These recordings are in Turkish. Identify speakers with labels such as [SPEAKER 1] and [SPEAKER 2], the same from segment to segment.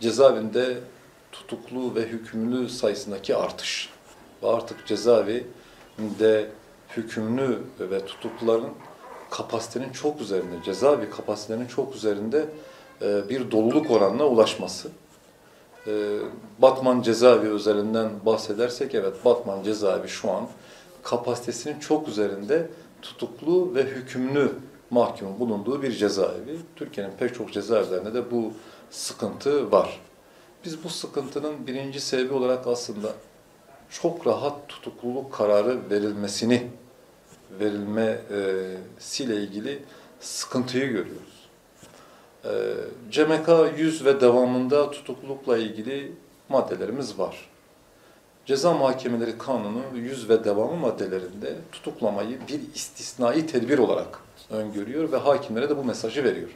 [SPEAKER 1] cezaevinde tutuklu ve hükümlü sayısındaki artış ve artık cezaevinde hükümlü ve tutukluların kapasitenin çok üzerinde, cezaevi kapasitenin çok üzerinde bir doluluk oranına ulaşması. Batman cezaevi üzerinden bahsedersek, evet, Batman cezaevi şu an kapasitesinin çok üzerinde tutuklu ve hükümlü mahkumun bulunduğu bir cezaevi. Türkiye'nin pek çok cezaevlerinde de bu sıkıntı var. Biz bu sıkıntının birinci sebebi olarak aslında çok rahat tutukluluk kararı verilmesiyle ilgili sıkıntıyı görüyoruz. CMK 100 ve devamında tutuklulukla ilgili maddelerimiz var. Ceza Muhakemeleri Kanunu 100 ve devamı maddelerinde tutuklamayı bir istisnai tedbir olarak öngörüyor ve hakimlere de bu mesajı veriyor.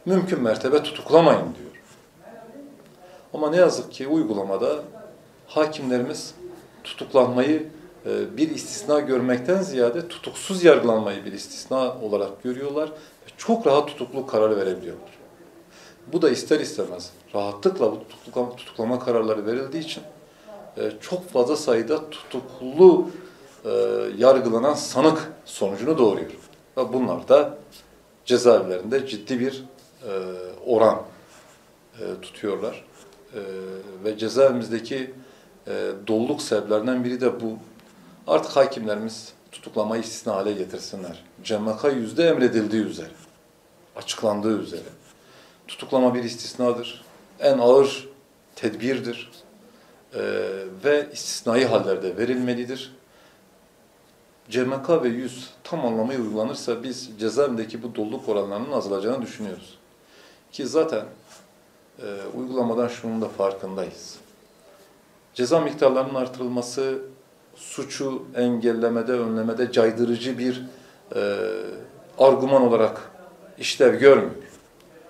[SPEAKER 1] Mümkün mertebe tutuklamayın diyor. Ama ne yazık ki uygulamada hakimlerimiz tutuklanmayı bir istisna görmekten ziyade tutuksuz yargılanmayı bir istisna olarak görüyorlar ve çok rahat tutukluluk kararı verebiliyorlar. Bu da ister istemez rahatlıkla bu tutuklama kararları verildiği için çok fazla sayıda tutuklu yargılanan sanık sonucunu doğuruyor. Ve bunlar da cezaevlerinde ciddi bir oran tutuyorlar. Ve cezaevimizdeki doluluk sebeplerinden biri de bu. Artık hakimlerimiz tutuklamayı istisna hale getirsinler. CMK 100'de emredildiği üzere, açıklandığı üzere. Tutuklama bir istisnadır. En ağır tedbirdir. Ve istisnai hallerde verilmelidir. CMK ve 100 tam anlamıyla uygulanırsa biz cezaevindeki bu doluluk oranlarının azalacağını düşünüyoruz. Ki zaten uygulamadan şunun da farkındayız. Ceza miktarlarının artırılması suçu engellemede, önlemede caydırıcı bir argüman olarak işlev görmüyor.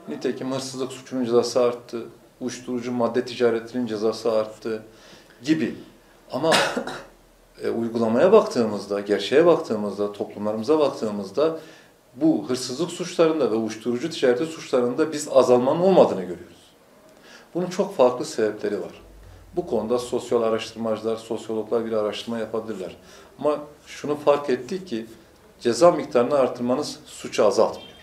[SPEAKER 1] Nitekim hırsızlık suçunun cezası arttı, uyuşturucu madde ticaretinin cezası arttı gibi. Ama uygulamaya baktığımızda, gerçeğe baktığımızda, toplumlarımıza baktığımızda bu hırsızlık suçlarında ve uyuşturucu ticareti suçlarında biz azalmanın olmadığını görüyoruz. Bunun çok farklı sebepleri var. Bu konuda sosyal araştırmacılar, sosyologlar bir araştırma yapabilirler. Ama şunu fark ettik ki ceza miktarını artırmanız suçu azaltmıyor.